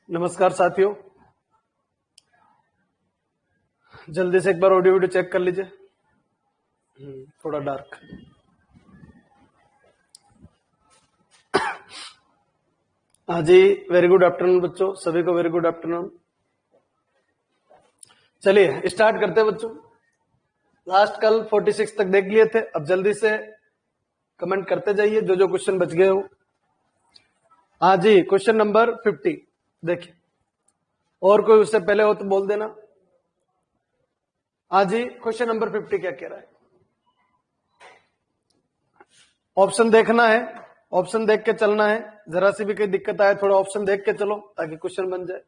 नमस्कार साथियों, जल्दी से एक बार ऑडियो वीडियो चेक कर लीजिए। थोड़ा डार्क। हाँ जी, वेरी गुड आफ्टरनून बच्चों, सभी को वेरी गुड आफ्टरनून। चलिए स्टार्ट करते हैं बच्चों। लास्ट कल 46 तक देख लिए थे, अब जल्दी से कमेंट करते जाइए जो जो क्वेश्चन बच गए हो। हाँ जी, क्वेश्चन नंबर 50 देखिए, और कोई उससे पहले हो तो बोल देना। हाँ जी, क्वेश्चन नंबर 50 क्या कह रहा है? ऑप्शन देखना है, ऑप्शन देख के चलना है। जरा सी भी कोई दिक्कत आए थोड़ा ऑप्शन देख के चलो ताकि क्वेश्चन बन जाए।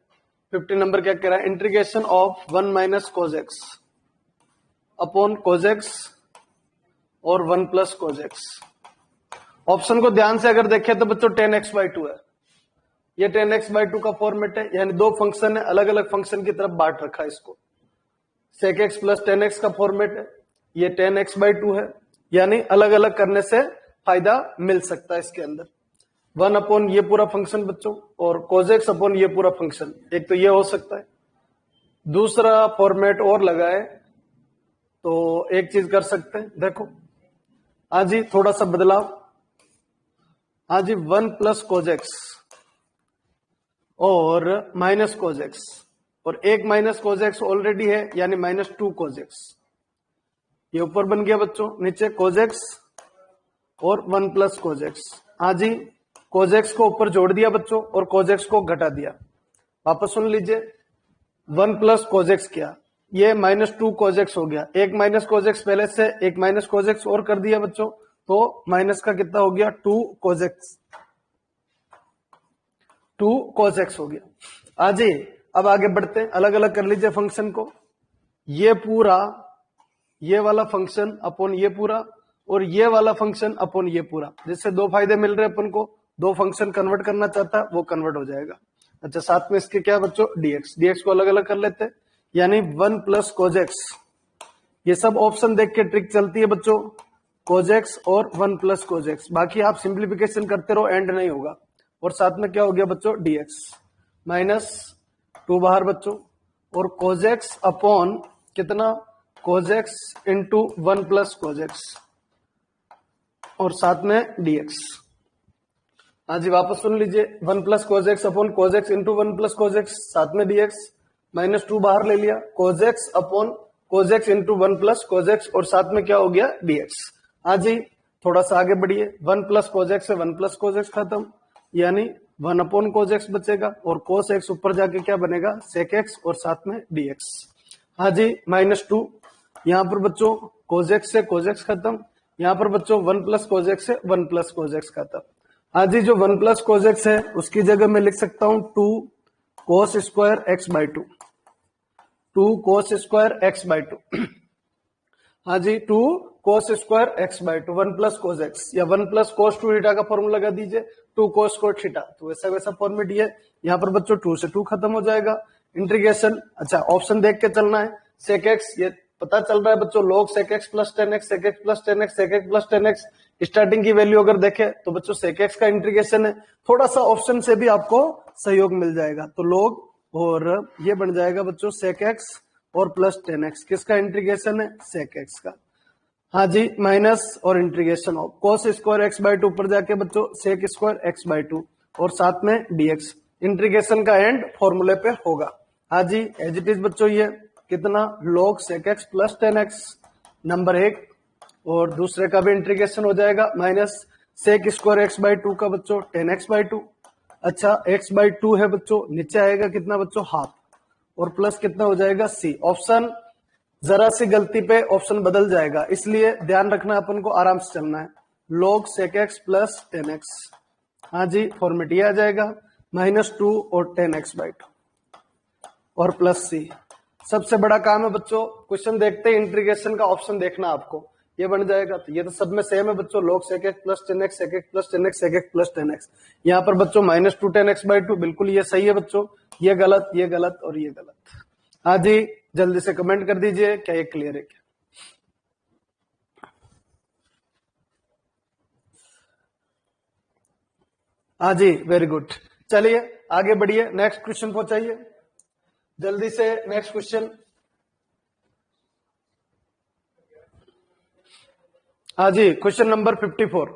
50 नंबर क्या कह रहा है? इंटीग्रेशन ऑफ 1 माइनस कोजेक्स अपॉन कोजेक्स और 1 प्लस कोजेक्स। ऑप्शन को ध्यान से अगर देखें तो बच्चों 10x/2 है। ये 10x/2 का फॉर्मेट है, यानी दो फंक्शन है, अलग अलग फंक्शन की तरफ बांट रखा है इसको। sec x प्लस 10x का फॉर्मेट है, ये 10x/2 है, यानी अलग अलग करने से फायदा मिल सकता है इसके अंदर। 1 अपॉन ये पूरा फंक्शन बच्चों और कोजेक्स अपॉन ये पूरा फंक्शन, एक तो ये हो सकता है। दूसरा फॉर्मेट और लगाए तो एक चीज कर सकते हैं, देखो हाँ जी थोड़ा सा बदलाव। हाँ जी 1 प्लस कोजेक्स और माइनस कोजेक्स, और एक माइनस कोजेक्स ऑलरेडी है यानी -2 कोजेक्स। ये ऊपर बन गया बच्चों, नीचे कोजेक्स और 1 प्लस कोजेक्स। हाँ जी, कोजेक्स को ऊपर जोड़ दिया बच्चों और कोजेक्स को घटा दिया। वापस सुन लीजिए, 1 प्लस कोजेक्स क्या, ये -2 कोजेक्स हो गया। एक माइनस कोजेक्स पहले से, एक माइनस कोजेक्स और कर दिया बच्चों, तो माइनस का कितना हो गया? 2 कोजेक्स, 2 कोजेक्स हो गया। हाँ जी, अब आगे बढ़ते हैं, अलग अलग कर लीजिए फंक्शन को। ये पूरा, ये वाला फंक्शन अपॉन ये पूरा, और ये वाला फंक्शन अपॉन ये पूरा, जिससे दो फायदे मिल रहे हैं अपन को। दो फंक्शन कन्वर्ट करना चाहता है वो कन्वर्ट हो जाएगा। अच्छा, साथ में इसके क्या बच्चों? डीएक्स को अलग अलग कर लेते हैं, यानी 1 प्लस कोजेक्स। ये सब ऑप्शन देख के ट्रिक चलती है बच्चों, कोजेक्स और 1 प्लस कोजेक्स। बाकी आप सिंप्लीफिकेशन करते रहो, एंड नहीं होगा। और साथ में क्या हो गया बच्चों? डीएक्स -2 बाहर बच्चों, और कोजेक्स अपॉन कितना? कोजेक्स इंटू 1 प्लस कोजेक्स, और साथ में डीएक्स। हाँ जी, वापस सुन लीजिए, 1 प्लस कोजेक्स अपॉन कोजेक्स इंटू 1 प्लस कोजेक्स, साथ में डीएक्स। -2 बाहर ले लिया, कोजेक्स अपॉन कोजेक्स इंटू 1 प्लस कोजेक्स, और साथ में क्या हो गया? डीएक्स। हाँ जी, थोड़ा सा आगे बढ़िए, 1 प्लस कोजेक्स से 1 प्लस कोजेक्स खत्म, यानी 1 अपॉन कोजेक्स बचेगा, और कोस एक्स ऊपर जाके क्या बनेगा? सेक एक्स, और साथ में डीएक्स। हाँ जी, -2 यहां पर बच्चों कोजेक्स से कोजेक्स खत्म, यहां पर बच्चों 1 प्लस कोजेक्स से 1 प्लस कोजेक्स खत्म। हाँ जी, जो 1 प्लस कोजेक्स है उसकी जगह मैं लिख सकता हूं 2 cos square x/2, 2 cos square x/2। हाँ जी, 2 cos square x/2, 1 plus cos x, या 1 प्लस कोस 2 थीटा का फॉर्मूला लगा दीजिए, 2 कोस स्क्वायर थीटा। तो वैसा वैसा फॉर्मेट ये, यहाँ पर बच्चों 2 से 2 खत्म हो जाएगा। इंटीग्रेशन, अच्छा ऑप्शन देख के चलना है। सेक एक्स, ये पता चल रहा है बच्चों, log sec x plus 10x, sec x plus 10x, sec x plus 10x। Starting की वैल्यू अगर देखे तो बच्चों sec x का इंटीग्रेशन है। थोड़ा सा ऑप्शन से भी आपको सहयोग मिल जाएगा, तो log, और ये बन जाएगा बच्चों sec x और प्लस 10x। किसका इंटीग्रेशन है? sec x का। हाँ जी, माइनस और integration of cos square x/2 ऊपर जाके बच्चों sec स्क्वायर x/2, और साथ में dx। इंटीग्रेशन का एंड फॉर्मूले पे होगा। हाँ जी, एज इट इज बच्चों, ये कितना? log sec x plus 10x number 1, और दूसरे का भी इंटीग्रेशन हो जाएगा, माइनस sec स्क्वायर x/2 का बच्चों 10x/2। अच्छा, x/2 है बच्चों, नीचे आएगा कितना बच्चों? हाफ, और प्लस कितना हो जाएगा? c। ऑप्शन जरा सी गलती पे ऑप्शन बदल जाएगा, इसलिए ध्यान रखना, अपन को आराम से चलना है। log sec x plus 10x, हाँ जी फॉर्मेट ये आ जाएगा, -2 और 10x/2 और प्लस c। सबसे बड़ा काम है बच्चों, क्वेश्चन देखते ही इंटीग्रेशन का ऑप्शन देखना आपको, ये बन जाएगा। तो ये तो सब में सेम है बच्चों, log sec x plus 10x, sec x plus 10x, sec x plus 10x। यहाँ पर बच्चों -2 10x/2, बिल्कुल ये सही है बच्चों, ये गलत, ये गलत और ये गलत। हाँ जी, जल्दी से कमेंट कर दीजिए क्या ये क्लियर है क्या? हाँ जी, वेरी गुड। चलिए आगे बढ़िए, नेक्स्ट क्वेश्चन पहुंचाइए जल्दी से। नेक्स्ट क्वेश्चन, हाँ जी, क्वेश्चन नंबर 54।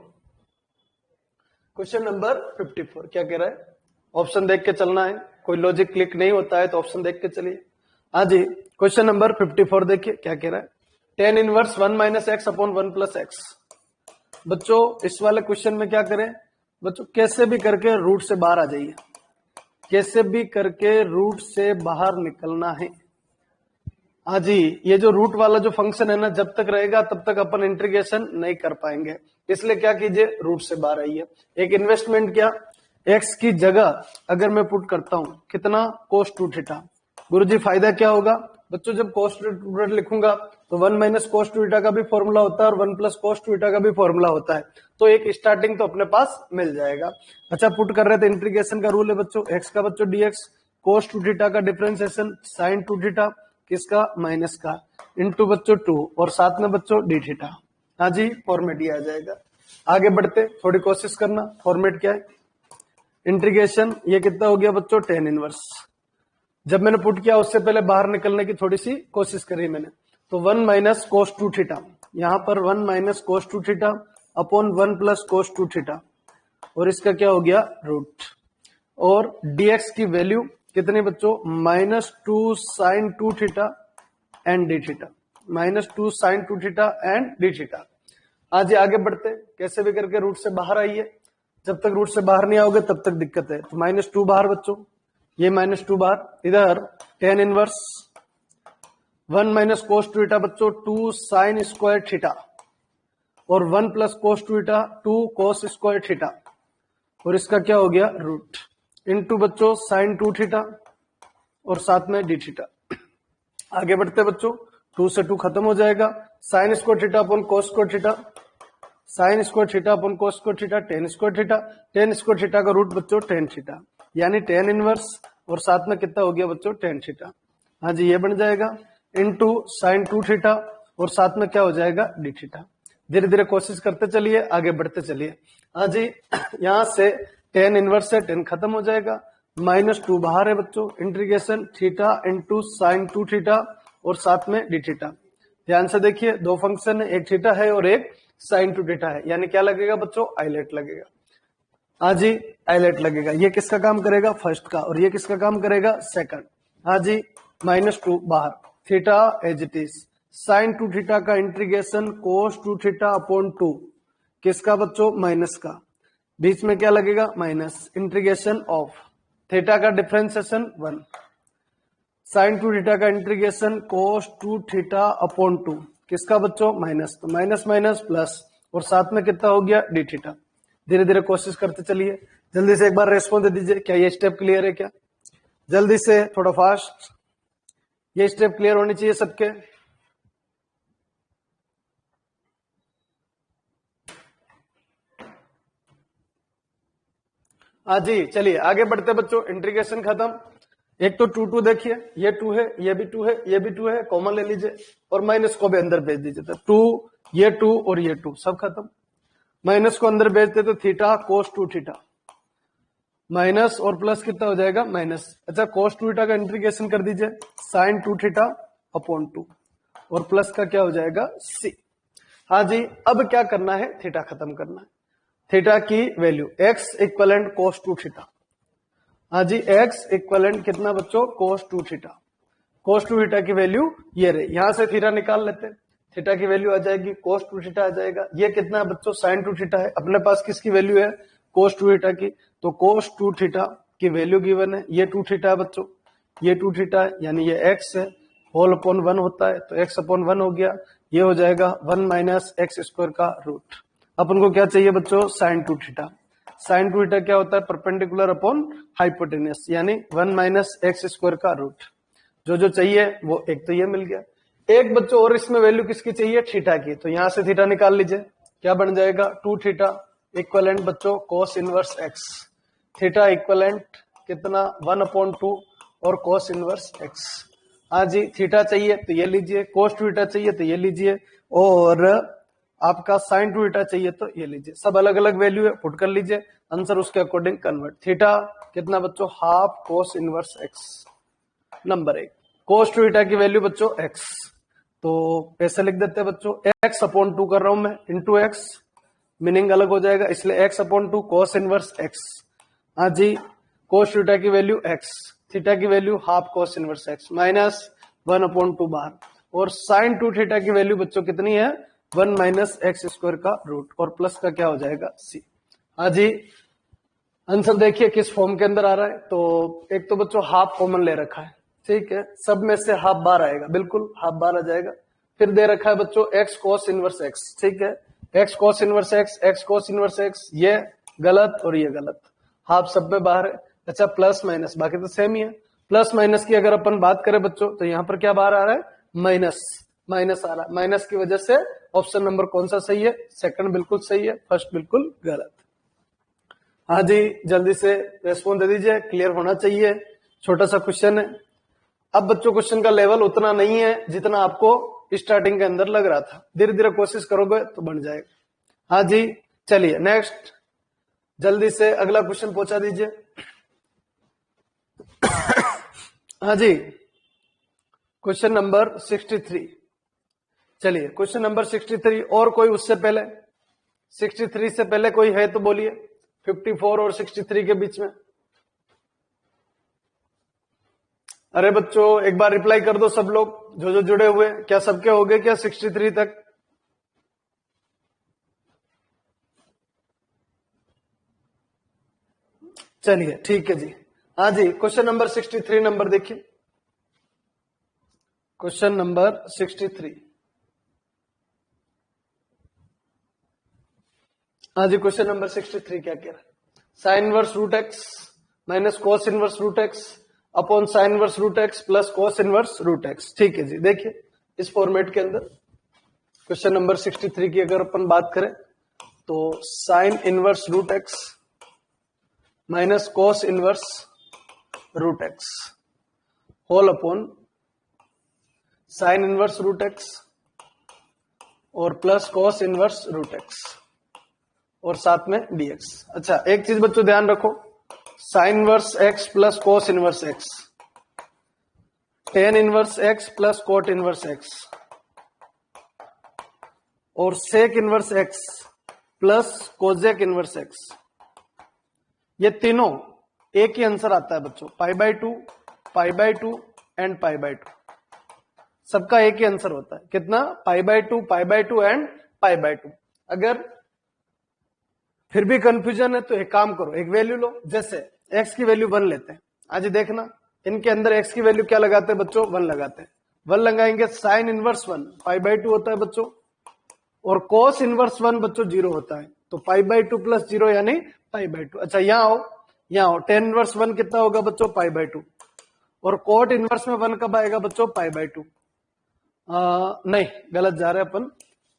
क्वेश्चन नंबर 54 क्या कह रहा है? ऑप्शन देख के चलना है, कोई लॉजिक क्लिक नहीं होता है तो ऑप्शन देख के चलिए। हाँ जी, क्वेश्चन नंबर 54 देखिए क्या कह रहा है। tan inverse 1 minus x upon 1 plus x. बच्चों इस वाले क्वेश्चन में क्या करें बच्चों, कैसे भी करके रूट से बाहर आ जाइए, कैसे भी करके रूट से बाहर निकलना है। हाँ जी, ये जो रूट वाला जो फंक्शन है ना, जब तक रहेगा तब तक अपन इंटीग्रेशन नहीं कर पाएंगे, इसलिए क्या कीजिए, रूट से बाहर आइए। एक इन्वेस्टमेंट क्या, एक्स की जगह अगर मैं पुट करता हूं कितना, cos 2 थीटा। गुरुजी फायदा क्या होगा बच्चों, जब cos 2 थीटा लिखूंगा तो 1 माइनस cos 2 थीटा का भी फॉर्मूला होता है और 1 प्लस cos 2 थीटा का भी फॉर्मूला होता है, तो एक स्टार्टिंग तो अपने पास मिल जाएगा। अच्छा, पुट कर रहे थे, इंटीग्रेशन का रूल है बच्चों, एक्स का बच्चों dx, cos 2 थीटा का डिफरेंशिएशन sin 2 थीटा किसका, माइनस का, इंटू बच्चों 2 और साथ में बच्चों डी थीटा। हाँ जी, फॉर्मेट ये आ जाएगा। आगे बढ़ते, थोड़ी कोशिश करना, फॉर्मेट क्या है, इंटीग्रेशन ये कितना हो गया बच्चों, tan इनवर्स। जब मैंने पुट किया उससे पहले बाहर निकलने की थोड़ी सी कोशिश करी मैंने, तो 1 माइनस cos 2 थीटा, यहां पर 1 minus cos 2 theta upon 1 plus cos 2 theta, और इसका क्या हो गया, रूट। और dx की वैल्यू कितनी बच्चों, -2 sin 2 theta and D theta, -2 sin 2 theta and D theta. आज आगे बढ़ते, कैसे भी करके रूट से बाहर आइए, जब तक रूट से बाहर नहीं आओगे तब तक दिक्कत है। तो -2 बाहर बच्चों, ये -2 बाहर, इधर tan inverse 1 minus cos 2 theta बच्चों 2 sin स्क्वायर थीटा, और 1 plus cos 2 theta 2 cos square theta, और इसका क्या हो गया, रूट, इनटू बच्चों sin 2 थीटा और साथ में डी थीटा। आगे बढ़ते बच्चों, 2 से 2 खत्म हो जाएगा, sin square theta upon cos square theta, sin square theta upon cos square theta, tan square theta, tan square theta का रूट बच्चों tan थीटा, यानी tan इनवर्स और साथ में कितना हो गया बच्चों, tan थीटा। हाँ जी, ये बन जाएगा इनटू sin 2 थीटा और साथ में क्या हो जाएगा, डी थीटा। धीरे धीरे कोशिश करते चलिए, आगे बढ़ते चलिए। हाँ जी, यहां से tan इनवर्स से tan खत्म हो जाएगा, -2 बाहर है बच्चों, integration theta into sin 2 theta और साथ में डी थीटा। ध्यान से देखिए, दो फंक्शन है, एक थीटा है और एक sin 2 थीटा है, यानी क्या लगेगा बच्चों, आइलेट लगेगा। हाँ जी, आइलेट लगेगा। ये किसका काम करेगा, फर्स्ट का, और ये किसका काम करेगा, सेकंड। हाँ जी, -2 बाहर, theta as it is, sin 2 theta का इंटीग्रेशन cos 2 थीटा अपॉन 2 किसका बच्चों, माइनस का, बीच में क्या लगेगा, माइनस, इंटीग्रेशन ऑफ थीटा का डिफरेंशिएशन 1, sin 2 थीटा का इंटीग्रेशन cos 2 थीटा अपॉन 2 किसका बच्चों, माइनस, तो माइनस माइनस प्लस, और साथ में कितना हो गया, डी थीटा। धीरे धीरे कोशिश करते चलिए, जल्दी से एक बार रेस्पॉन्स दे दीजिए, क्या ये स्टेप क्लियर है क्या, जल्दी से, थोड़ा फास्ट, ये स्टेप क्लियर होनी चाहिए सबके। हाँ जी, चलिए आगे बढ़ते बच्चों, इंटीग्रेशन खत्म। एक तो 2 देखिए, ये 2 है, ये भी 2 है, ये भी 2 है, कॉमन ले लीजिए और माइनस को भी अंदर भेज दीजिए, तो 2, ये 2 और ये 2 सब खत्म। माइनस को अंदर भेजते तो थीटा cos 2 थीटा, माइनस और प्लस कितना हो जाएगा, माइनस। अच्छा, cos 2 थीटा का इंटीग्रेशन कर दीजिए, sin 2 थीटा अपॉन 2 और प्लस का क्या हो जाएगा, c। हाँ जी, अब क्या करना है, थीटा खत्म करना है, थीटा की value x equivalent cos 2 theta. हाँ जी, x इक्वलेंट कितना बच्चों, cos 2 थीटा, cos 2 थीटा की वैल्यू ये रही, यहां से थीटा निकाल लेते हैं, थीटा की वैल्यू आ जाएगी cos 2 थीटा आ जाएगा। ये कितना है बच्चों, sin 2 थीटा है, अपने पास किसकी वैल्यू है, cos 2 थीटा की, तो cos 2 थीटा की वैल्यू गिवन है, ये 2 थीटा है बच्चों, ये 2 थीटा है, यानी ये x है, होल अपॉन 1 होता है, तो x अपॉन 1 हो गया, ये हो जाएगा 1 माइनस एक्स स्क्वायर का रूट। अपन को क्या चाहिए बच्चों, sin 2 थीटा। sin 2 थीटा क्या होता है, परपेंडिकुलर अपॉन हाइपोटेन्यूस, यानी 1 माइनस एक्स स्क्वायर का रूट। जो जो चाहिए वो एक तो ये मिल गया, एक बच्चों और इसमें वैल्यू किसकी चाहिए, थीटा की, तो यहां से थीटा निकाल लीजिए, क्या बन जाएगा, 2 थीटा इक्वलेंट बच्चों cos inverse x, theta equivalent कितना 1/2 और cos इनवर्स x। हाँ जी, थीटा चाहिए तो ये लीजिए, cos 2 थीटा चाहिए तो ये लीजिए, और आपका sin 2 थीटा चाहिए तो ये लीजिए, सब अलग अलग वैल्यू है, पुट कर लीजिए, आंसर उसके अकॉर्डिंग कन्वर्ट। थीटा कितना बच्चों, half cos inverse x. Number 1 cos two theta की वैल्यू बच्चों एक्स, तो ऐसे लिख देते हैं बच्चों, एक्स अपॉन 2 कर रहा हूं मैं, इंटू एक्स, मीनिंग अलग हो जाएगा, इसलिए एक्स अपॉन 2 कोस इनवर्स एक्स। हाँ जी, कोस थीटा की वैल्यू एक्स, थीटा की value half cos inverse x, minus 1 upon 2 बाहर, और साइन 2 थीटा की वैल्यू बच्चों कितनी है, 1 माइनस एक्स स्क्वायर का रूट, और प्लस का क्या हो जाएगा, सी। हाँ जी, आंसर देखिए किस फॉर्म के अंदर आ रहा है। तो एक तो बच्चों हाफ कॉमन ले रखा है, ठीक है, सब में से हाफ बार आएगा, बिल्कुल हाफ बार आ जाएगा। फिर दे रखा है बच्चों एक्स कोस इनवर्स एक्स, ठीक है, एक्स कोस इनवर्स एक्स, एक्स कोस इनवर्स एक्स, ये गलत और ये गलत, हाफ सब में बाहर है। अच्छा, प्लस माइनस बाकी तो सेम ही है। प्लस माइनस की अगर अपन बात करें बच्चों, तो यहां पर क्या बाहर आ रहा है, माइनस, माइनस आ रहा है, माइनस की वजह से ऑप्शन नंबर कौन सा सही है, सेकंड बिल्कुल सही है, फर्स्ट बिल्कुल गलत। हाँ जी, जल्दी से रेस्पॉन्स दे दीजिए, क्लियर होना चाहिए, छोटा सा क्वेश्चन है। अब बच्चों क्वेश्चन का लेवल उतना नहीं है जितना आपको स्टार्टिंग के अंदर लग रहा था, धीरे धीरे कोशिश करोगे तो बन जाएगा। हाँ जी, चलिए नेक्स्ट, जल्दी से अगला क्वेश्चन पहुंचा दीजिए। हाँ जी, क्वेश्चन नंबर 63। चलिए क्वेश्चन नंबर 63, और कोई उससे पहले 63 से पहले कोई है तो बोलिए, 54 और 63 के बीच में। अरे बच्चों एक बार रिप्लाई कर दो सब लोग जो जुड़े हुए, क्या सबके हो गए क्या 63 तक? चलिए ठीक है जी। हाँ जी, क्वेश्चन नंबर 63 नंबर देखिए, क्वेश्चन नंबर 63। हाँ जी, क्वेश्चन नंबर 63 क्या कह रहा है, sine inverse root x minus cos inverse root x upon sine inverse root x plus cos inverse root x. ठीक है जी, देखिए इस फॉर्मेट के अंदर क्वेश्चन नंबर 63 की अगर अपन बात करें, तो sine inverse root x minus cos inverse root x whole upon sine inverse root x और plus cos inverse root x और साथ में dx। अच्छा, एक चीज बच्चों ध्यान रखो, sine inverse x plus cos inverse x, tan inverse x plus cot inverse x और sec inverse x plus cosec inverse x, ये तीनों एक ही आंसर आता है बच्चों, π/2 एंड π/2, सबका एक ही आंसर होता है, कितना, π/2 एंड π/2। अगर फिर भी कंफ्यूजन है तो एक काम करो, एक वैल्यू लो, जैसे x की वैल्यू 1 लेते हैं, आज देखना इनके अंदर x की वैल्यू क्या लगाते हैं बच्चों, 1 लगाते हैं, 1 लगाएंगे, साइन इनवर्स 1 π/2 होता है बच्चों, और कोस इनवर्स 1 बच्चों 0 होता है, तो π/2 प्लस 0 यानी π/2। अच्छा यहाँ आओ, टेन इनवर्स 1 कितना होगा बच्चों, π/2, और कोट इनवर्स में 1 कब आएगा बच्चों, π/2, नहीं गलत जा रहे हैं अपन,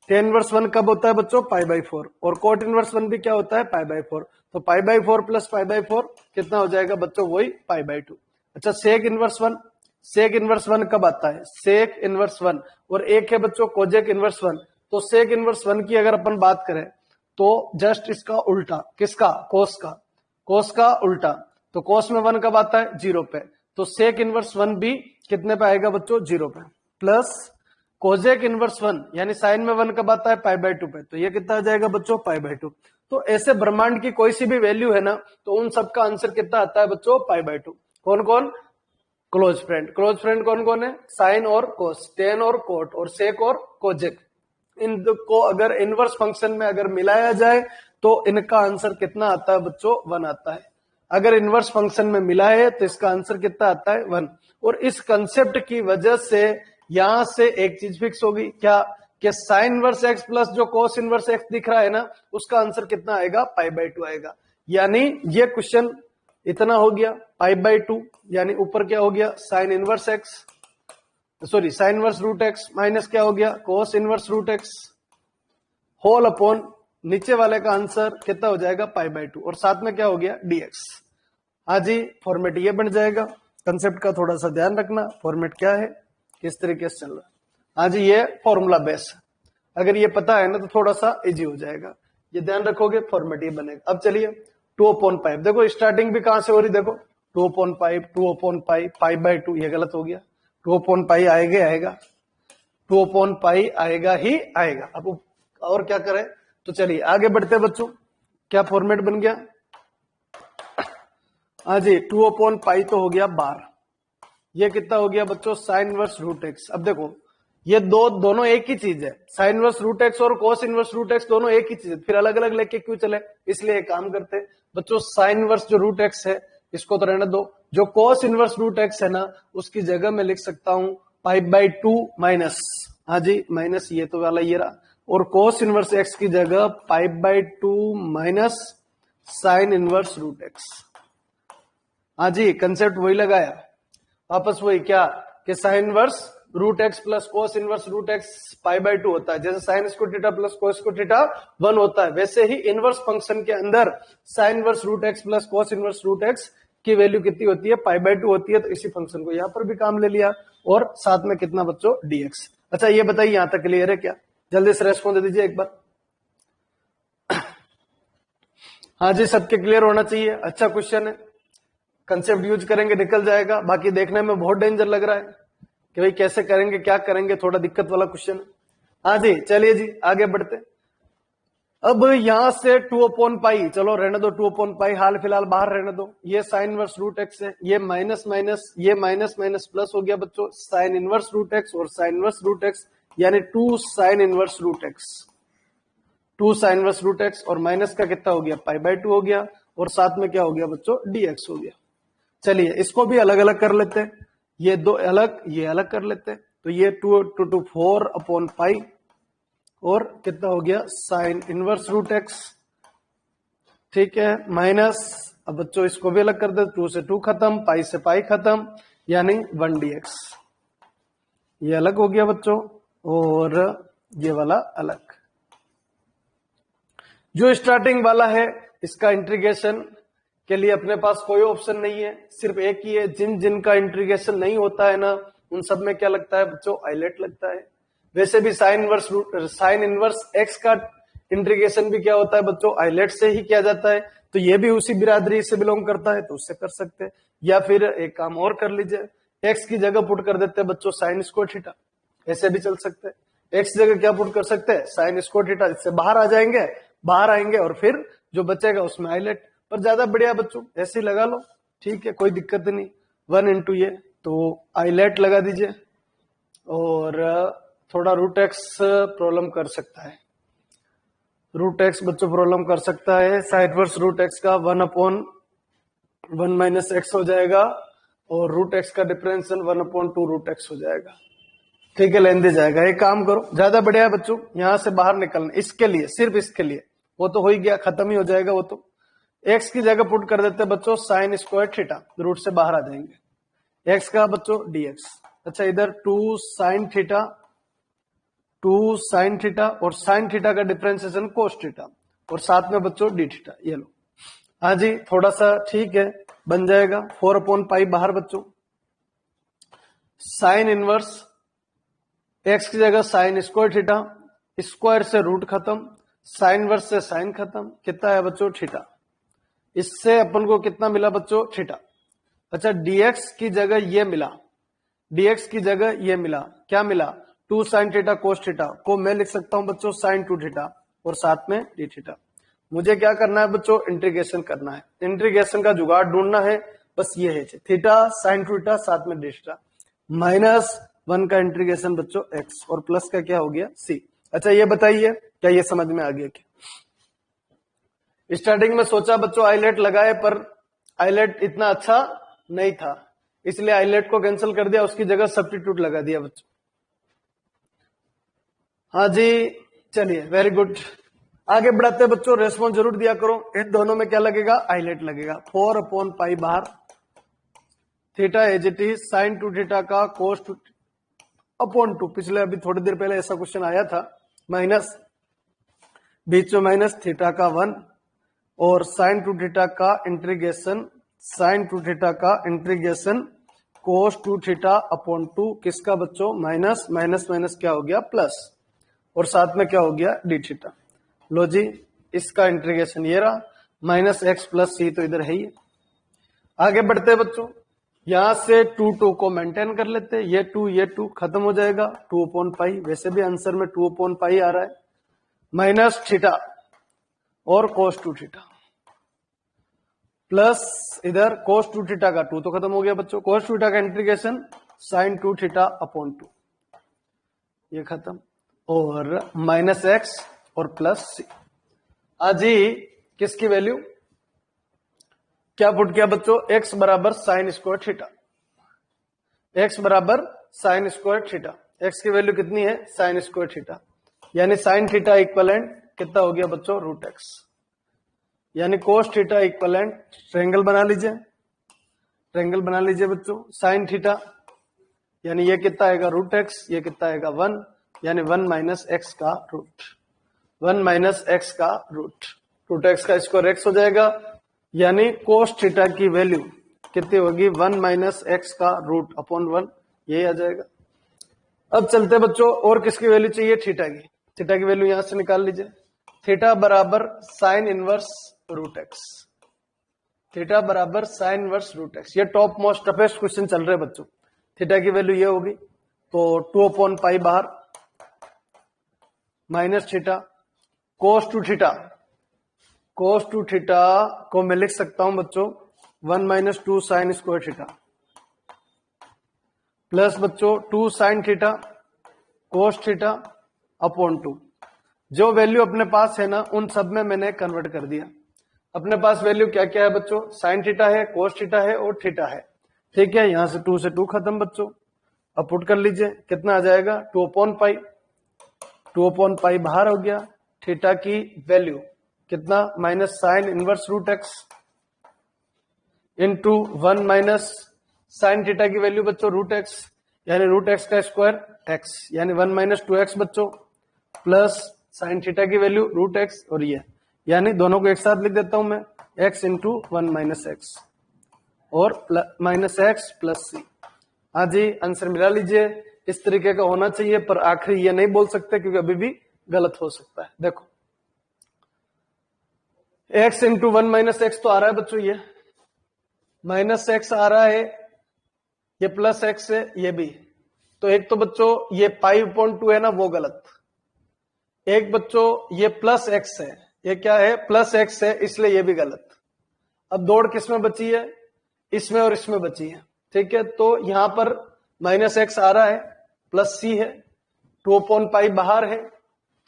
टेन इनवर्स 1 कब होता है बच्चों, π/4, और कोट इनवर्स 1 भी क्या होता है, π/4, तो π/4 प्लस π/4 कितना हो जाएगा बच्चों, वही π/2। अच्छा, सेक इनवर्स 1 कब आता है, सेक इनवर्स 1, और एक है बच्चों कोजेक इनवर्स 1, तो सेक इनवर्स 1 की अगर अपन बात करें तो जस्ट इसका उल्टा, किसका, कोस का उल्टा, तो कोस में 1 कब आता है, 0 पे, तो सेक इनवर्स 1 भी कितने पे आएगा बच्चों, 0 पे, प्लस कोजेक इनवर्स 1 यानी साइन में 1 कब आता है, π/2 पे, तो ये कितना आ जाएगा बच्चों, π/2। तो ऐसे ब्रह्मांड की कोई सी भी वैल्यू है ना, तो उन सबका आंसर कितना आता है बच्चों, π/2। कौन कौन, क्लोज फ्रेंड कौन कौन है, साइन और कोस, टेन और कोट, और सेक और कोजेक, इन को अगर इनवर्स फंक्शन में अगर मिलाया जाए तो इनका आंसर कितना आता है बच्चों, 1 आता है। अगर इनवर्स फंक्शन में मिला है तो इसका आंसर कितना आता है, 1। और इस कंसेप्ट की वजह से यहां से एक चीज फिक्स होगी, क्या, कि साइन इनवर्स एक्स प्लस जो कोस इनवर्स एक्स दिख रहा है ना, उसका आंसर कितना आएगा, π/2 आएगा। यानी ये क्वेश्चन इतना हो गया, π/2 यानी ऊपर क्या हो गया, sine inverse x, sorry sine inverse root x minus क्या हो गया, cos inverse root x whole upon नीचे वाले का आंसर कितना हो जाएगा, π/2, और साथ में क्या हो गया, dx। हाँ जी, फॉर्मेट ये बन जाएगा, कंसेप्ट का थोड़ा सा ध्यान रखना, फॉर्मेट क्या है, किस तरीके से चल रहा है। हाँ जी, ये फॉर्मूला बेस है, अगर ये पता है ना तो थोड़ा सा इजी हो जाएगा, ये ध्यान रखोगे, फॉर्मेट ये बनेगा। अब चलिए 2/5। देखो स्टार्टिंग भी कहां से हो रही, देखो 2/5, 2/5, π/2, ये गलत हो गया। 2/5 आएगा आएगा, 2/5 आएगा ही आएगा। अब और क्या करें, तो चलिए आगे बढ़ते बच्चों। क्या फॉर्मेट बन गया, हाँ जी 2/5 तो हो गया 12, ये कितना हो गया बच्चों, साइन इनवर्स रूट एक्स। अब देखो ये दोनों एक ही चीज है, साइन इनवर्स रूट एक्स और कोस इनवर्स रूट एक्स दोनों एक ही चीज है, फिर अलग अलग लेके क्यों चले। इसलिए एक काम करते हैं बच्चों, साइन इनवर्स जो रूट एक्स है इसको तो रहने दो, जो कोस इनवर्स रूट एक्स है ना उसकी जगह मैं लिख सकता हूं π/2 माइनस, हाँ जी माइनस ये तो वाला ये रहा, और कोस इनवर्स एक्स की जगह π/2 minus sine inverse root x. हाँ जी कंसेप्ट वही लगाया, वापस वही क्या कि sine inverse root x plus cos inverse root x π/2 होता है। जैसे sine square theta plus cos square theta 1 होता है, वैसे ही इनवर्स फंक्शन के अंदर sine inverse root x plus cos inverse root x की वैल्यू कितनी होती है, π/2 होती है। तो इसी फंक्शन को यहां पर भी काम ले लिया, और साथ में कितना बच्चों dx। अच्छा ये बताइए यहां तक क्लियर है क्या, जल्दी से रेस्पॉन्स दे दीजिए एक बार। हाँ जी सबके क्लियर होना चाहिए, अच्छा क्वेश्चन है, कंसेप्ट यूज करेंगे निकल जाएगा। बाकी देखने में बहुत डेंजर लग रहा है कि भाई कैसे करेंगे क्या करेंगे, थोड़ा दिक्कत वाला क्वेश्चन है। हाँ जी चलिए जी आगे बढ़ते। अब यहां से 2/π, चलो रहने दो 2/π, हाल फिलहाल बाहर रहने दो। ये साइन इनवर्स रूट एक्स है, ये माइनस माइनस, ये माइनस माइनस प्लस हो गया बच्चों, साइन इनवर्स रूट एक्स और साइन इनवर्स रूट एक्स, यानी 2 sine inverse root x, 2 sine inverse root x, और माइनस का कितना हो गया π/2 हो गया, और साथ में क्या हो गया बच्चों dx हो गया। चलिए इसको भी अलग अलग कर लेते हैं, ये दो अलग ये अलग कर लेते हैं। तो ये 2 4/π और कितना हो गया साइन इनवर्स रूट एक्स, ठीक है, माइनस, अब बच्चों इसको भी अलग कर दे, 2 से 2 खत्म, पाई से पाई खत्म, यानी 1 dx, ये अलग हो गया बच्चों, और ये वाला अलग। जो स्टार्टिंग वाला है इसका इंटीग्रेशन के लिए अपने पास कोई ऑप्शन नहीं है, सिर्फ एक ही है। जिन जिनका इंटीग्रेशन नहीं होता है ना उन सब में क्या लगता है बच्चों, आइलेट लगता है। वैसे भी साइन इनवर्स एक्स का इंटीग्रेशन भी क्या होता है बच्चों, आइलेट से ही किया जाता है। तो ये भी उसी बिरादरी से बिलोंग करता है, तो उससे कर सकते हैं। या फिर एक काम और कर लीजिए, एक्स की जगह पुट कर देते हैं बच्चों साइन स्क्वायर थीटा, ऐसे भी चल सकते हैं। एक्स जगह क्या पुट कर सकते हैं, साइन स्क्वायर थीटा, इससे बाहर आ जाएंगे, बाहर आएंगे और फिर जो बचेगा उसमें आइलेट, पर ज्यादा बढ़िया बच्चों ऐसे ही लगा लो, ठीक है कोई दिक्कत नहीं। 1 इंटू ये तो आइलेट लगा दीजिए, और थोड़ा रूट एक्स प्रॉब्लम कर सकता है, रूट एक्स बच्चों प्रॉब्लम कर सकता है। साइन इनवर्स रूट एक्स का 1/1 माइनस एक्स हो जाएगा, और रूट एक्स का डिफरेंशियल 1/2 रूट एक्स हो जाएगा, ठीक है लेन दे जाएगा। एक काम करो, ज्यादा बढ़िया है बच्चों, यहां से बाहर निकलना, इसके लिए सिर्फ इसके लिए, वो तो हो ही गया, खत्म ही हो जाएगा वो तो। एक्स की जगह पुट कर देते हैं बच्चों साइन स्क्वायर थीटा, रूट से बाहर आ जाएंगे, एक्स का बच्चों dx। अच्छा इधर 2 साइन थीटा, 2 साइन थीटा, और साइन थीटा का डिफरेंशिएशन कोस थीटा, और साथ में बच्चों डी थीटा, ये लो। हाँ जी थोड़ा सा ठीक है बन जाएगा, 4/π बाहर बच्चों, साइन इनवर्स एक्स की जगह साइन स्क्वायर थीटा, स्क्वायर से रूट खत्म, साइन इनवर्स से साइन खत्म, कितना है बच्चों थीटा, इससे अपन को कितना मिला बच्चों थीटा। अच्छा dx की जगह ये मिला, dx की जगह ये मिला, क्या मिला 2 साइन थीटा कोस थीटा, को मैं लिख सकता हूं बच्चों साइन 2 थीटा, और साथ में डी थीटा। मुझे क्या करना है बच्चों, इंटीग्रेशन करना है, इंटीग्रेशन का जुगाड़ ढूंढना है, बस ये है थीटा साइन थीटा साथ में डी थीटा, -1 का इंटीग्रेशन बच्चों x, और प्लस का क्या हो गया c। अच्छा ये बताइए क्या ये समझ में आ गया क्या। स्टार्टिंग में सोचा बच्चों आइलेट लगाए, पर आइलेट इतना अच्छा नहीं था, इसलिए आइलेट को कैंसिल कर दिया, उसकी जगह सब्स्टिट्यूट लगा दिया बच्चों। हाँ जी चलिए वेरी गुड, आगे बढ़ाते बच्चों, रेस्पॉन्स जरूर दिया करो। इन दोनों में क्या लगेगा, आइलेट लगेगा। 4/π बाहर, theta as it is, sine 2 theta का कोस 2/2, पिछले अभी थोड़ी देर पहले ऐसा क्वेश्चन आया था, माइनस बीच में माइनस थीटा का 1, और साइन 2 थीटा का इंटीग्रेशन, साइन 2 थीटा का इंटीग्रेशन कोस 2 थीटा/2, किसका बच्चों माइनस माइनस माइनस क्या हो गया प्लस, और साथ में क्या हो गया डी थीटा। लो जी इसका इंटीग्रेशन ये रहा, माइनस एक्स प्लस सी तो इधर है ही। आगे बढ़ते हैं बच्चों, यहां से 2 को मेंटेन कर लेते हैं, ये 2 खत्म हो जाएगा, 2/पाई, वैसे भी आंसर में 2/पाई आ रहा है, माइनस थीटा और cos 2 थीटा प्लस इधर cos 2 थीटा का 2 तो खत्म हो गया बच्चों, cos 2 थीटा का इंटीग्रेशन sin 2 थीटा अपॉन 2, ये खत्म, और माइनस एक्स और प्लस सी। आज ही किसकी वैल्यू क्या पुट किया बच्चों, x बराबर साइन स्क्वायर थीटा, x बराबर साइन स्क्वायर थीटा, x की वैल्यू कितनी है साइन स्क्वायर थीटा, यानी साइन थीटा इक्वलेंट कितना हो गया बच्चों रूट एक्स, यानी कोस थीटा इक्वलेंट ट्रायंगल बना लीजिए, ट्रायंगल बना लीजिए बच्चों, साइन थीटा यानी ये कितना आएगा रूट एक्स, ये कितना आएगा 1, यानी 1 माइनस एक्स का रूट, 1 माइनस एक्स का रूट एक्स का स्क्वायर एक्स हो जाएगा, यानी कोस थीटा की वैल्यू कितनी होगी 1 माइनस एक्स का रूट अपॉन 1, यही आ जाएगा। अब चलते बच्चों, और किसकी वैल्यू चाहिए, थीटा की, थीटा की वैल्यू यहां से निकाल लीजिए, थीटा बराबर sine inverse root x, theta बराबर साइन इनवर्स रूट एक्स, ये टॉप मोस्ट टफेस्ट क्वेश्चन चल रहे बच्चों। थीटा की वैल्यू ये होगी तो 2/पाई बाहर minus theta, cos 2 theta, cos 2 theta को मैं लिख सकता हूं बच्चों 1 minus 2 sign square theta plus बच्चों 2 sine theta cos theta upon 2। जो वैल्यू अपने पास है ना उन सब में मैंने कन्वर्ट कर दिया। अपने पास वैल्यू क्या क्या है बच्चों, साइन थीटा है, cos थीटा है और थीटा है, ठीक है। यहां से 2 से 2 खत्म बच्चों, अब पुट कर लीजिए, कितना आ जाएगा 2/पाई, 2/पाई बाहर हो गया, थीटा की वैल्यू कितना minus sine inverse root x into 1 minus sine theta की वैल्यू बच्चों रूट एक्स, यानी रूट एक्स का स्क्वायर एक्स, यानी 1 माइनस 2x बच्चों प्लस साइन थीटा की वैल्यू रूट एक्स, और ये यानी दोनों को एक साथ लिख देता हूं मैं, x इंटू 1 माइनस एक्स और माइनस एक्स प्लस सी। हाँ जी, आंसर मिला लीजिए, इस तरीके का होना चाहिए, पर आखिरी ये नहीं बोल सकते क्योंकि अभी भी गलत हो सकता है। देखो x इंटू 1 माइनस एक्स तो आ रहा है बच्चों, ये माइनस एक्स आ रहा है, ये प्लस एक्स है, ये भी, तो एक तो बच्चों ये π/2 है ना वो गलत, एक बच्चों ये प्लस एक्स है, ये क्या है प्लस एक्स है, इसलिए ये भी गलत। अब दौड़ किसमें बची है, इसमें और इसमें बची है, ठीक है। तो यहां पर माइनस एक्स आ रहा है, प्लस सी है, 2/पाई बाहर है,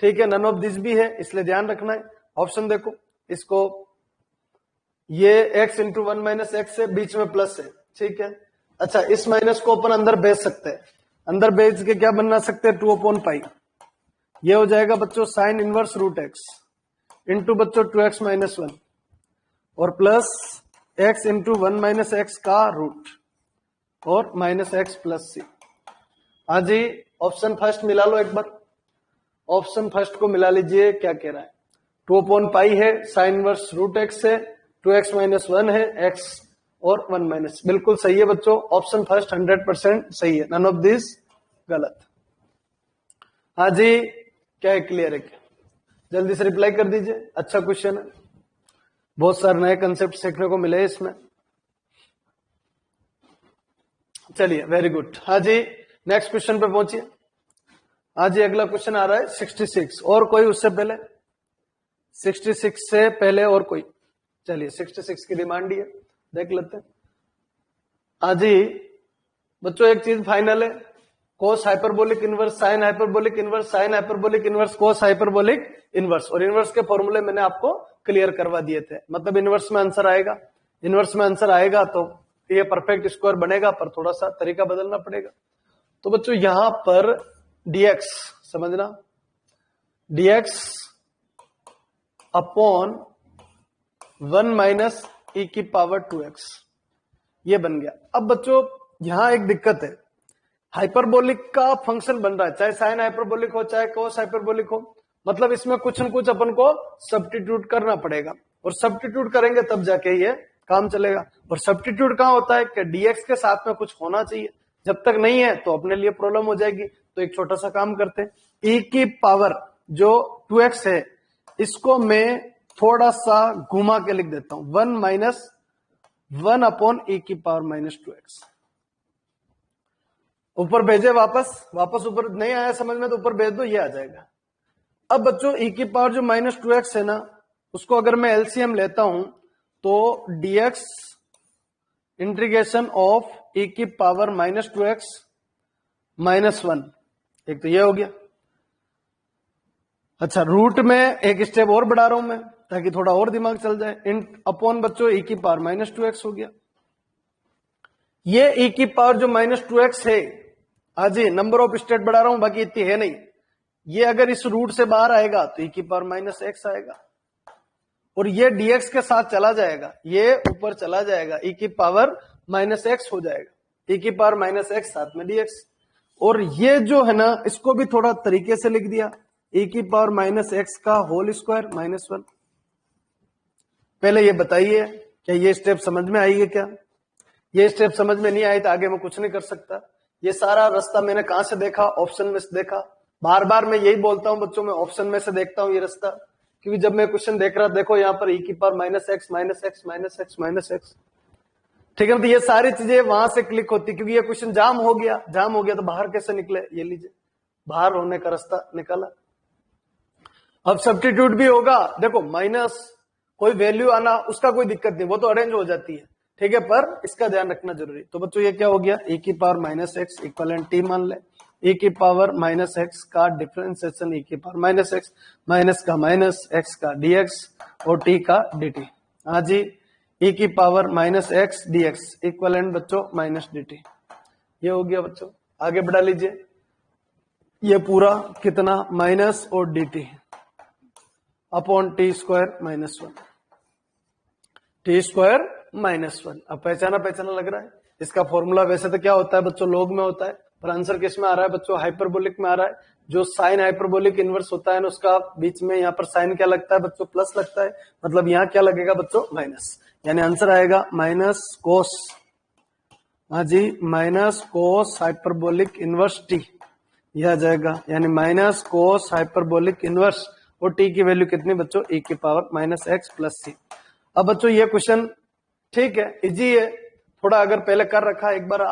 ठीक है, नन ऑफ दिस भी है, इसलिए ध्यान रखना है। ऑप्शन देखो इसको, ये x इंटू 1 माइनस एक्स है, बीच में प्लस है, ठीक है। अच्छा, इस माइनस को अपन अंदर भेज सकते हैं, अंदर भेज के क्या बना सकते हैं 2/पाई, ये हो जाएगा बच्चों sine inverse root x into बच्चों 2x माइनस 1 और plus x into 1 minus x का रूट और माइनस एक्स प्लस सी। हाँ जी, ऑप्शन फर्स्ट मिला लो एक बार, ऑप्शन फर्स्ट को मिला लीजिए, क्या कह रहा है 2/पाई है, साइन इनवर्स रूट एक्स है, 2x माइनस 1 है, x और 1 माइनस, बिल्कुल सही है बच्चों, ऑप्शन फर्स्ट 100% सही है, नन ऑफ दिस गलत। हाँ जी, क्या है, क्लियर है क्या, जल्दी से रिप्लाई कर दीजिए, अच्छा क्वेश्चन है, बहुत सारे नए कंसेप्ट सीखने को मिले इसमें। चलिए वेरी गुड। हाँ जी, नेक्स्ट क्वेश्चन पे पहुंचिए। हाँ जी, अगला क्वेश्चन आ रहा है 66, और कोई उससे पहले 66 से पहले और कोई, चलिए 66 की डिमांड ही है, देख लेते हैं। हाँ जी बच्चों, एक चीज फाइनल है, cos hyperbolic inverse sine hyperbolic inverse sine hyperbolic inverse cos hyperbolic inverse, और इनवर्स के फॉर्मूले मैंने आपको क्लियर करवा दिए थे, मतलब इनवर्स में आंसर आएगा, इनवर्स में आंसर आएगा तो ये परफेक्ट स्क्वायर बनेगा, पर थोड़ा सा तरीका बदलना पड़ेगा। तो बच्चों यहां पर dx समझना, dx अपॉन 1 माइनस e की पावर 2x, ये बन गया। अब बच्चों यहां एक दिक्कत है, हाइपरबोलिक का फंक्शन बन रहा है, चाहे साइन हाइपरबोलिक हो चाहे कोस हाइपरबोलिक हो, मतलब इसमें कुछ न कुछ अपन को सब्स्टिट्यूट करना पड़ेगा, और सब्स्टिट्यूट करेंगे तब जाके ये काम चलेगा। और सब्स्टिट्यूट कहां होता है कि dx के साथ में कुछ होना चाहिए, जब तक नहीं है तो अपने लिए प्रॉब्लम हो जाएगी। तो एक छोटा सा काम करते हैं, e की पावर जो 2x है इसको मैं थोड़ा सा घुमा के लिख देता हूं, 1 माइनस 1 अपॉन e की पावर माइनस 2x। ऊपर भेजे, वापस ऊपर नहीं आया समझ में तो ऊपर भेज दो, ये आ जाएगा। अब बच्चों e की पावर जो माइनस 2x है ना, उसको अगर मैं एलसीएम लेता हूं तो dx इंटीग्रेशन ऑफ e की पावर माइनस 2x माइनस 1, एक तो ये हो गया। अच्छा, रूट में एक स्टेप और बढ़ा रहा हूं मैं ताकि थोड़ा और दिमाग चल जाए। इंट अपॉन बच्चों e की पावर माइनस 2x हो गया। ये e की पावर जो माइनस 2x है, आज ही नंबर ऑफ स्टेट बढ़ा रहा हूं, बाकी इतनी है नहीं। ये अगर इस रूट से बाहर आएगा तो e की पावर माइनस x आएगा, और ये dx के साथ चला जाएगा, ये ऊपर चला जाएगा, e की पावर माइनस x हो जाएगा, e की पावर माइनस x साथ में dx। और ये जो है ना, इसको भी थोड़ा तरीके से लिख दिया, e की पावर माइनस x का होल स्क्वायर माइनस 1। पहले ये बताइए क्या ये स्टेप समझ में आई है? क्या ये स्टेप समझ में नहीं आई तो आगे मैं कुछ नहीं कर सकता। ये सारा रास्ता मैंने कहां से देखा? ऑप्शन में से देखा। बार बार मैं यही बोलता हूं बच्चों, मैं ऑप्शन में से देखता हूं ये रास्ता, क्योंकि जब मैं क्वेश्चन देख रहा, देखो यहाँ पर e की power minus x minus x minus x minus x, ठीक है, तो ये सारी चीजें वहां से क्लिक होती, क्योंकि ये क्वेश्चन जाम हो गया तो बाहर कैसे निकले? ये लीजिए, बाहर होने का रास्ता निकाला। अब सब्स्टिट्यूट भी होगा, देखो माइनस कोई वैल्यू आना उसका कोई दिक्कत नहीं, वो तो अरेंज हो जाती है, ठीक है, पर इसका ध्यान रखना जरूरी। तो बच्चों ये क्या हो गया? e की power minus x equal T मान ले, e की पावर माइनस एक्स का डिफरेंशिएशन e की पावर माइनस एक्स, माइनस का माइनस, एक्स का dx और t का dt। हाँ जी, e की power minus x dx equal बच्चों माइनस dt। ये हो गया बच्चों, आगे बढ़ा लीजिए। ये पूरा कितना? माइनस और dt upon T square minus 1, T square minus 1। अब पहचाना लग रहा है। इसका फॉर्मूला वैसे तो क्या होता है बच्चों? लॉग में होता है, पर आंसर किस में आ रहा है बच्चों? हाइपरबोलिक में आ रहा है। जो साइन हाइपरबोलिक इनवर्स होता है ना, उसका बीच में यहाँ पर साइन क्या लगता है बच्चों? प्लस लगता है, मतलब यहाँ क्या लगेगा बच्चों? माइनस, यानी आंसर आएगा माइनस कोस। हाँ जी, minus cos hyperbolic inverse t, यह आ जाएगा, यानी माइनस कोस हाइपरबोलिक इनवर्स, और टी की वैल्यू कितनी बच्चों? e की power minus x plus c. अब बच्चों ये क्वेश्चन ठीक है, इजी है, थोड़ा अगर पहले कर रखा एक बार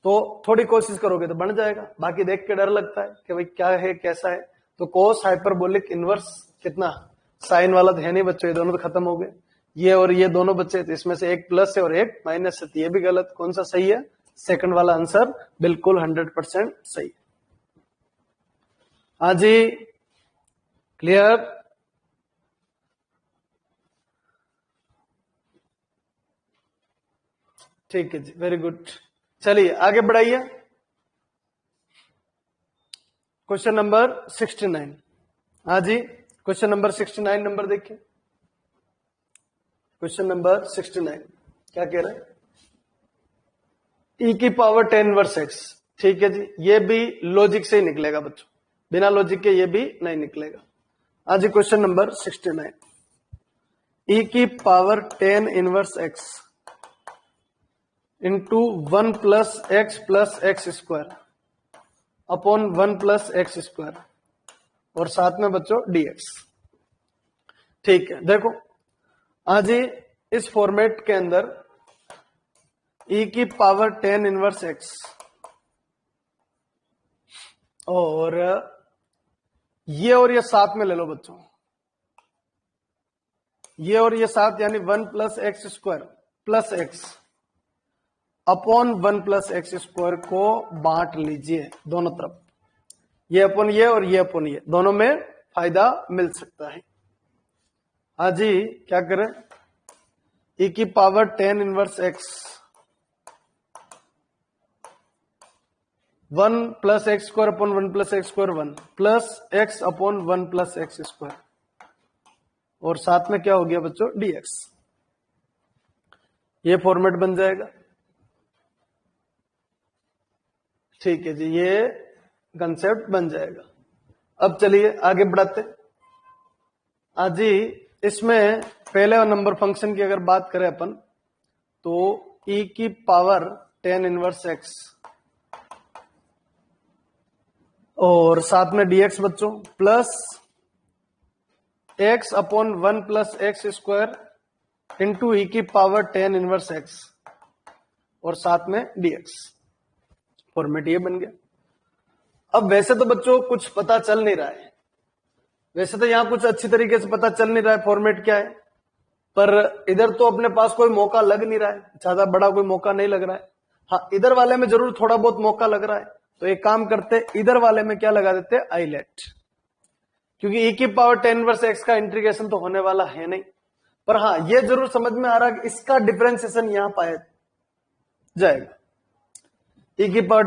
तो थोड़ी कोशिश करोगे तो बन जाएगा, बाकी देख के डर लगता है कि भाई क्या है कैसा है। तो कोस हाइपरबोलिक इनवर्स कितना? साइन वाला तो है नहीं बच्चों, ये दोनों तो खत्म हो गए, ये और ये दोनों बच्चे, तो इसमें से एक प्लस है और एक माइनस है, तो ये भी गलत। कौन सा सही है? सेकंड वाला आंसर बिल्कुल 100% सही। हाँ जी, क्लियर? ठीक है जी, वेरी गुड। चलिए आगे बढ़ाइए। Question number 69। हाँ जी, क्वेश्चन नंबर 69 नंबर देखिए। क्वेश्चन नंबर 69 क्या कह रहा है? e की पावर 10 इनवर्स x, ठीक है जी, ये भी लॉजिक से ही निकलेगा बच्चों, बिना लॉजिक के ये भी नहीं निकलेगा। हाँ जी, क्वेश्चन नंबर 69, e की power 10 inverse x into 1 plus x square upon 1 plus x square, और साथ में बच्चों dx। ठीक है, देखो आज इस फॉर्मेट के अंदर e की पावर 10 इनवर्स x और ये साथ में ले लो बच्चों, ये और ये साथ, यानी 1 plus x square plus x upon 1 plus x square को बांट लीजिए दोनों तरफ, ये अपन ये और ये अपन ये, दोनों में फायदा मिल सकता है। हाँ जी, क्या करें? e की power 10 inverse x 1 plus x square upon 1 plus x square 1 plus x upon 1 plus x square, और साथ में क्या हो गया बच्चों? dx। ये फॉर्मेट बन जाएगा। ठीक है जी, ये कंसेप्ट बन जाएगा। अब चलिए आगे बढ़ाते। आज जी इसमें पहले नंबर फंक्शन की अगर बात करें अपन, तो e की पावर 10 इनवर्स x और साथ में dx बच्चों plus x upon 1 plus x square into e की पावर 10 इनवर्स x और साथ में dx। फॉर्मेट ये बन गया। अब वैसे तो बच्चों कुछ पता चल नहीं रहा है, वैसे तो यहां कुछ अच्छी तरीके से पता चल नहीं रहा है फॉर्मेट क्या है, पर इधर तो अपने पास कोई मौका लग नहीं रहा है, ज्यादा बड़ा कोई मौका नहीं लग रहा है। हाँ, इधर वाले में जरूर थोड़ा बहुत मौका लग रहा है, तो एक काम करते, इधर वाले में क्या लगा देते, आईलेट, क्योंकि ई की पावर 10 इनवर्स एक्स का इंटीग्रेशन तो होने वाला है नहीं। पर हाँ, ये जरूर समझ में आ रहा है कि इसका डिफरेंशिएशन यहां पाया जाएगा। ई की पावर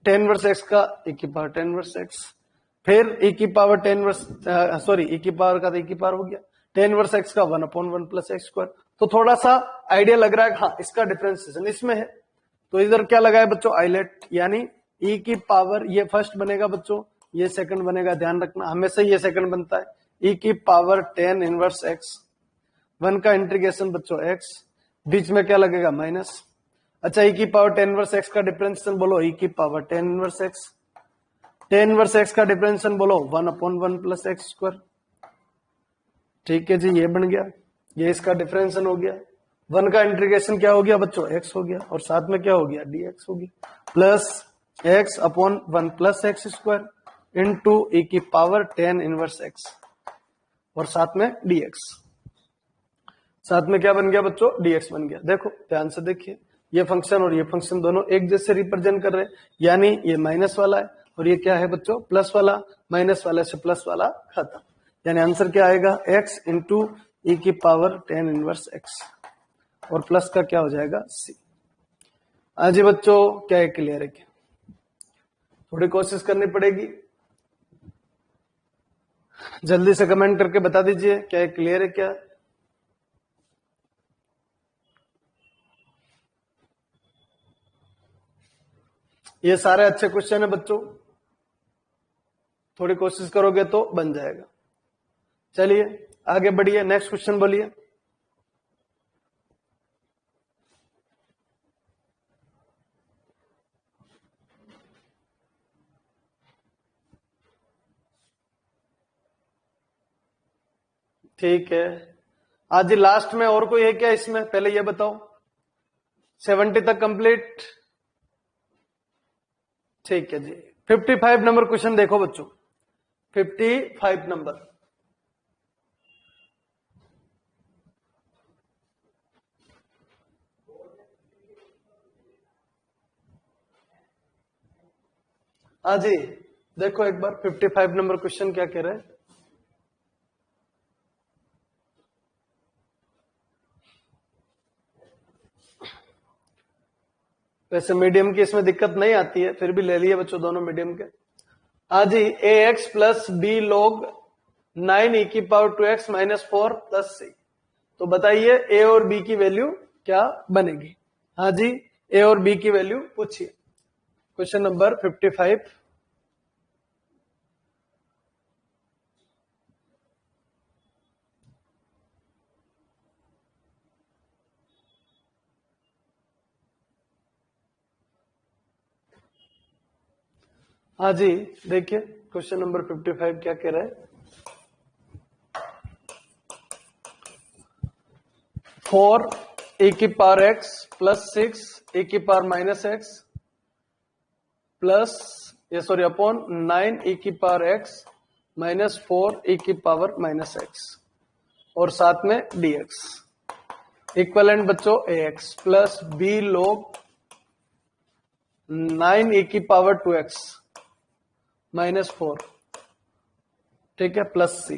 10 इनवर्स एक्स का ई की पावर 10 इनवर्स एक्स, फिर ई की पावर 10 इनवर्स सॉरी ई की पावर का तो ई की पावर हो गया 10 इनवर्स एक्स का 1 अपॉन 1 प्लस एक्स स्क्वायर। तो थोड़ा सा आइडिया लग रहा है, हाँ इसका डिफरेंशिएशन इसमें है। तो इधर क्या लगा है बच्चों, आइलेट, यानी ई की पावर, ये फर्स्ट बनेगा बच्चों, ये सेकंड बनेगा, ध्यान रखना हमेशा ये सेकंड बनता है। ई की पावर 10 इनवर्स एक्स, 1 का इंटीग्रेशन बच्चों एक्स, बीच में क्या लगेगा माइनस। अच्छा, ई की पावर 10 इनवर्स एक्स का डिफरेंशिएशन बोलो, ई की power 10 inverse x, 10 inverse x का डिफरेंशिएशन बोलो 1 अपॉन 1 प्लस एक्स स्क्वायर। ठीक है जी, ये बन गया, ये इसका डिफरेंशिएशन हो गया। 1 का इंटीग्रेशन क्या हो गया बच्चों, एक्स हो गया, और साथ में क्या हो गया, dx हो गया, plus x upon 1 plus x square into e की पावर 10 इनवर्स एक्स और साथ में dx। साथ में क्या बन गया बच्चों, dx बन गया। देखो ध्यान से देखिए, ये फंक्शन और ये फंक्शन दोनों एक जैसे रिप्रेजेंट कर रहे हैं, यानी ये माइनस वाला है और ये क्या है बच्चों, प्लस वाला, माइनस वाले से प्लस वाला खत्म, यानी आंसर क्या आएगा, x इंटू ई की पावर 10 इनवर्स x और प्लस का क्या हो जाएगा, c। आज बच्चों क्या है, क्लियर है क्या, थोड़ी कोशिश करनी पड़ेगी, जल्दी से कमेंट करके बता दीजिए क्या है, क्लियर है क्या। ये सारे अच्छे क्वेश्चन है बच्चों, थोड़ी कोशिश करोगे तो बन जाएगा। चलिए आगे बढ़िए, नेक्स्ट क्वेश्चन बोलिए। ठीक है, आज लास्ट में और कोई है क्या इसमें, पहले ये बताओ। 70 तक कंप्लीट, ठीक है जी। 55 नंबर क्वेश्चन देखो बच्चों, 55 नंबर, हाँ जी देखो एक बार 55 नंबर क्वेश्चन क्या कह रहे हैं। वैसे मीडियम की इसमें दिक्कत नहीं आती है, फिर भी ले लिए बच्चों दोनों मीडियम के। हाँ जी, ए एक्स प्लस बी लॉग 9 ई की पावर 2x माइनस 4 प्लस सी। तो बताइए ए और बी की वैल्यू क्या बनेगी। हाँ जी, ए और बी की वैल्यू पूछिए, क्वेश्चन नंबर 55। हाँ जी देखिए क्वेश्चन नंबर 55 क्या कह रहा है, 4 ए की पावर एक्स प्लस 6 ए की पावर माइनस एक्स प्लस ये सॉरी अपॉन 9 ए की पावर एक्स माइनस 4 ए की पावर माइनस एक्स और साथ में dx इक्वलेंट बच्चों ए एक्स प्लस बी लॉग 9 ए की पावर 2x माइनस 4, ठीक है, प्लस सी।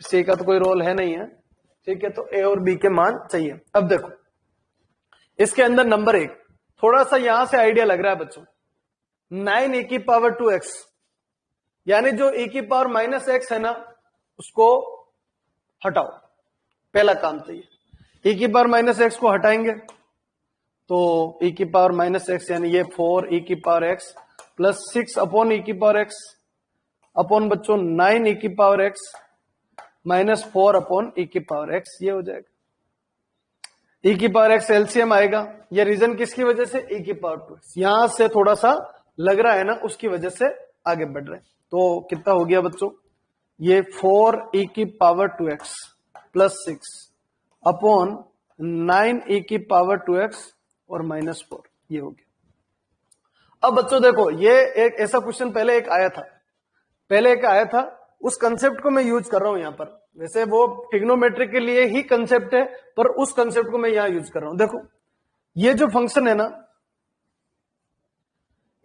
सी का तो कोई रोल है नहीं है, ठीक है, तो ए और बी के मान चाहिए। अब देखो इसके अंदर नंबर 1 थोड़ा सा यहां से आइडिया लग रहा है बच्चों, 9 ए की पावर 2x, यानी जो ए की पावर माइनस एक्स है ना उसको हटाओ, पहला काम चाहिए। ए की पावर माइनस एक्स को हटाएंगे तो e की पावर माइनस एक्स, यानी ये 4 e की power x plus 6 upon e की पावर एक्स अपॉन बच्चों 9 e की power x minus 4 upon e की पावर एक्स, ये हो जाएगा। e की पावर एक्स एलसीएम आएगा, ये रीजन किसकी वजह से, e की पावर 2x, यहां से थोड़ा सा लग रहा है ना उसकी वजह से आगे बढ़ रहे हैं। तो कितना हो गया बच्चों, ये 4e की power 2x plus 6 upon 9e की पावर 2x और माइनस 4, ये हो गया। अब बच्चों देखो, ये एक ऐसा क्वेश्चन पहले एक आया था, उस कंसेप्ट को मैं यूज कर रहा हूं यहां पर। वैसे वो ट्रिग्नोमेट्री के लिए ही कंसेप्ट है, पर उस कंसेप्ट को मैं यहां यूज कर रहा हूं। देखो, ये जो फंक्शन है ना,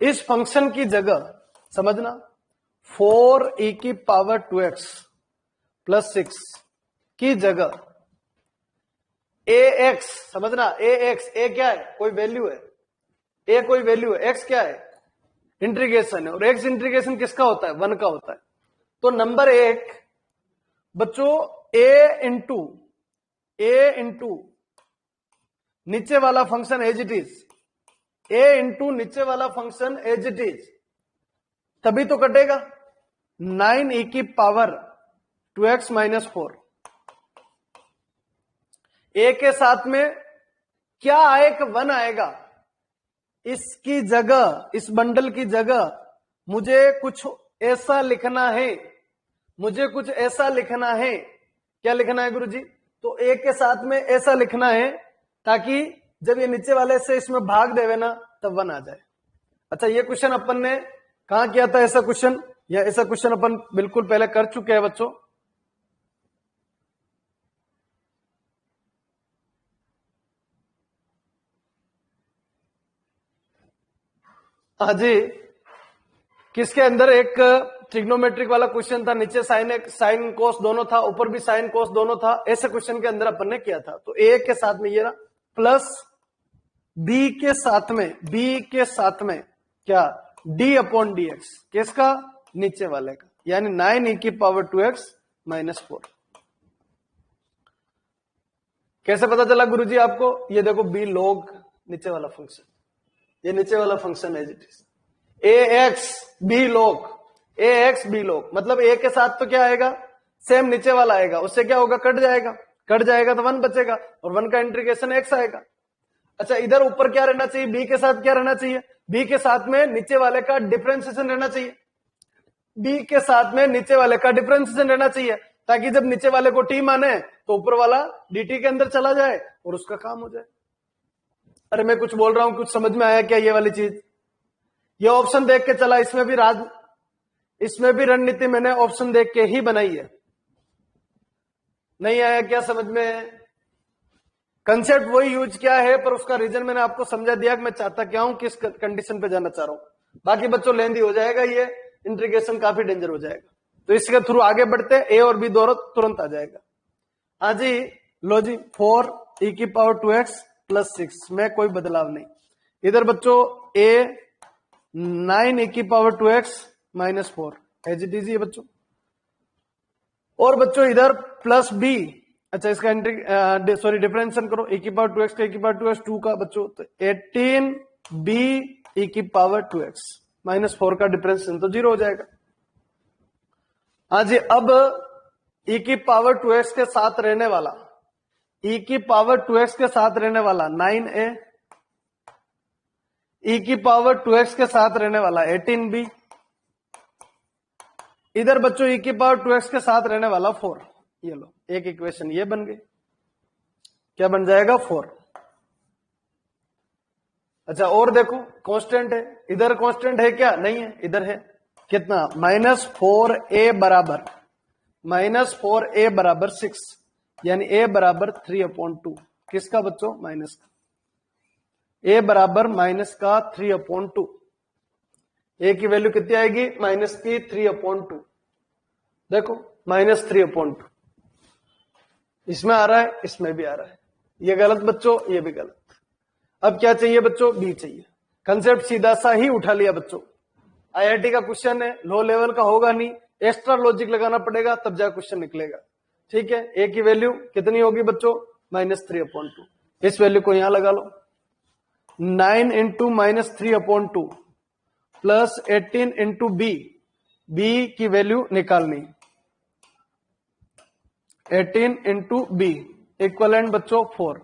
इस फंक्शन की जगह समझना 4e की पावर 2x प्लस 6 की जगह ax, समझना ax, a क्या है? कोई वैल्यू है, a कोई वैल्यू है, x क्या है? इंटीग्रेशन है, और x इंटीग्रेशन किसका होता है? 1 का होता है। तो नंबर 1 बच्चों a इंटू नीचे वाला function as it is, a into नीचे वाला फंक्शन एज इट इज, तभी तो कटेगा। 9e की पावर 2x माइनस 4, a के साथ में क्या आएगा? 1 आएगा। इसकी जगह, इस बंडल की जगह मुझे कुछ ऐसा लिखना है, क्या लिखना है गुरुजी? तो a के साथ में ऐसा लिखना है ताकि जब ये नीचे वाले से इसमें भाग देवे ना, तब 1 आ जाए। अच्छा, ये क्वेश्चन अपन ने कहां किया था? ऐसा क्वेश्चन अपन बिल्कुल पहले कर चुके हैं बच्चों। हाँ जी, किसके अंदर एक ट्रिग्नोमेट्रिक वाला क्वेश्चन था, नीचे साइन कोस दोनों था, ऊपर भी साइन कोस दोनों था। ऐसे क्वेश्चन के अंदर अपन ने किया था। तो ए के साथ में ये रहा, प्लस बी के साथ में क्या? डी अपॉन डी एक्स, किसका? नीचे वाले का, यानी 9e की पावर 2x माइनस 4। कैसे पता चला गुरुजी आपको? ये देखो बी लॉग नीचे वाला फंक्शन, ये नीचे वाला function as it is ax b log, मतलब a के साथ तो क्या आएगा? सेम नीचे वाला आएगा, उससे क्या होगा? कट जाएगा तो 1 बचेगा, और 1 का इंटीग्रेशन x आएगा। अच्छा, इधर ऊपर क्या रहना चाहिए? b के साथ क्या रहना चाहिए? b के साथ में नीचे वाले का डिफरेंशिएशन रहना चाहिए, ताकि जब नीचे वाले को t माने तो ऊपर वाला dt के अंदर चला जाए और उसका काम हो जाए। अरे मैं कुछ बोल रहा हूं, कुछ समझ में आया क्या ये वाली चीज? ये ऑप्शन देख के चला, इसमें भी रणनीति मैंने ऑप्शन देख के ही बनाई है। नहीं आया क्या समझ में? कंसेप्ट वही यूज किया है, पर उसका रीजन मैंने आपको समझा दिया कि मैं चाहता क्या हूं, किस कंडीशन पे जाना चाह रहा हूं। बाकी बच्चों लेंदी हो जाएगा, ये इंटीग्रेशन काफी डेंजर हो जाएगा, तो इसके थ्रू आगे बढ़ते ए और बी दोनों तुरंत आ जाएगा। हाँ जी, लो जी, 4e की पावर 2x प्लस 6 में कोई बदलाव नहीं। इधर बच्चों a 9e की power 2x minus 4 as it is, बच्चों। और बच्चों इधर प्लस b, अच्छा इसका डिफरेंशिएशन करो, e की पावर 2x का e की पावर 2x 2 का बच्चों, तो 18b e की पावर 2x माइनस 4 का डिफरेंशिएशन तो 0 हो जाएगा। हाँ जी, अब e की पावर 2x के साथ रहने वाला, e की पावर 2x के साथ रहने वाला 9a, e की पावर 2x के साथ रहने वाला 18b, इधर बच्चों e की पावर 2x के साथ रहने वाला 4। ये लो, एक इक्वेशन ये बन गई, क्या बन जाएगा? 4। अच्छा, और देखो कांस्टेंट है, इधर कांस्टेंट है क्या? नहीं है, इधर है कितना? -4a बराबर 6, यानी a बराबर 3/2। किसका बच्चों? माइनस का। a बराबर माइनस का 3/2। a की वैल्यू कितनी आएगी? माइनस की 3/2। देखो -3/2, इसमें आ रहा है, इसमें भी आ रहा है। ये गलत बच्चों, ये भी गलत। अब क्या चाहिए बच्चों? b चाहिए। कंसेप्ट सीधा सा ही उठा लिया बच्चों। आईआईटी का क्वेश्चन है, लो लेवल का होगा नहीं, एक्स्ट्रा लॉजिक लगाना पड़ेगा, तब जा क्वेश्चन निकलेगा। ठीक है, a की वैल्यू कितनी होगी बच्चों? -3/2। इस वैल्यू को यहां लगा लो, 9 इंटू -3/2 प्लस 18 इंटू b की वैल्यू निकालनी, 18 इंटू b इक्वलेंट बच्चों 4।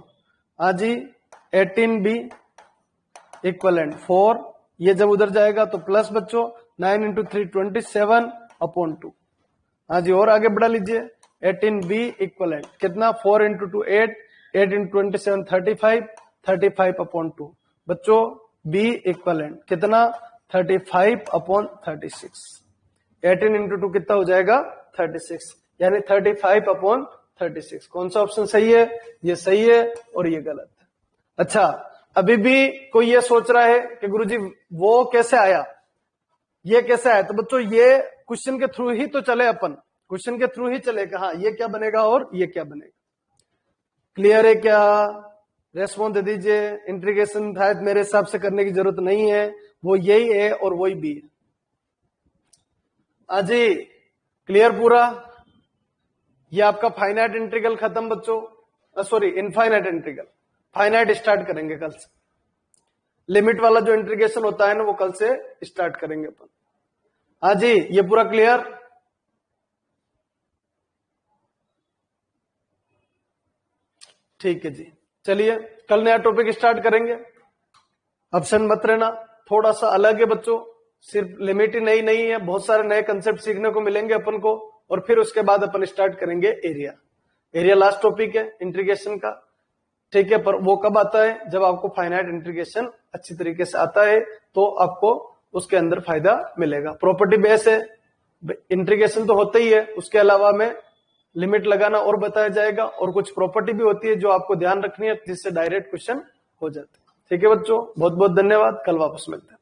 हाँ जी, 18b इक्वलेंट 4, ये जब उधर जाएगा तो प्लस बच्चों 9 इंटू 3 27/2। हाँ जी, और आगे बढ़ा लीजिए। 18b इक्वलेंट कितना, 4 इंटू 2 8, 8 इंटू 27 35, 35 अपॉन 2। बच्चों b इक्वलेंट कितना, 35 अपॉन 36। 18 इंटू 2 कितना हो जाएगा, 36, यानी 35 अपॉन 36। कौन सा ऑप्शन सही है, ये सही है और ये गलत है। अच्छा, अभी भी कोई ये सोच रहा है कि गुरुजी वो कैसे आया, ये कैसे आया, तो बच्चों ये क्वेश्चन के थ्रू ही तो चले, अपन क्वेश्चन के थ्रू ही चले कि हाँ ये क्या बनेगा और ये क्या बनेगा। क्लियर है क्या, रेस्पॉन्स दे दीजिए। इंटीग्रेशन शायद मेरे हिसाब से करने की जरूरत नहीं है, वो यही है और वही बी है। जी क्लियर पूरा। ये आपका फाइनाइट इंटीग्रल खत्म बच्चों, sorry infinite integral, finite start करेंगे कल से। लिमिट वाला जो इंटीग्रेशन होता है ना वो कल से स्टार्ट करेंगे अपन। हाँ जी, ये पूरा क्लियर। ठीक है जी, चलिए कल नया टॉपिक स्टार्ट करेंगे। ऑप्शन मत रहना, थोड़ा सा अलग है बच्चों, सिर्फ लिमिट ही नहीं है, बहुत सारे नए कंसेप्ट सीखने को मिलेंगे अपन को। और फिर उसके बाद अपन स्टार्ट करेंगे एरिया। एरिया लास्ट टॉपिक है इंटीग्रेशन का, ठीक है। पर वो कब आता है, जब आपको फाइनाइट इंटीग्रेशन अच्छी तरीके से आता है तो आपको उसके अंदर फायदा मिलेगा। प्रॉपर्टी बेस है, इंटीग्रेशन तो होता ही है, उसके अलावा में लिमिट लगाना और बताया जाएगा, और कुछ प्रॉपर्टी भी होती है जो आपको ध्यान रखनी है, जिससे डायरेक्ट क्वेश्चन हो जाते हैं। ठीक है बच्चों, बहुत बहुत धन्यवाद, कल वापस मिलते हैं।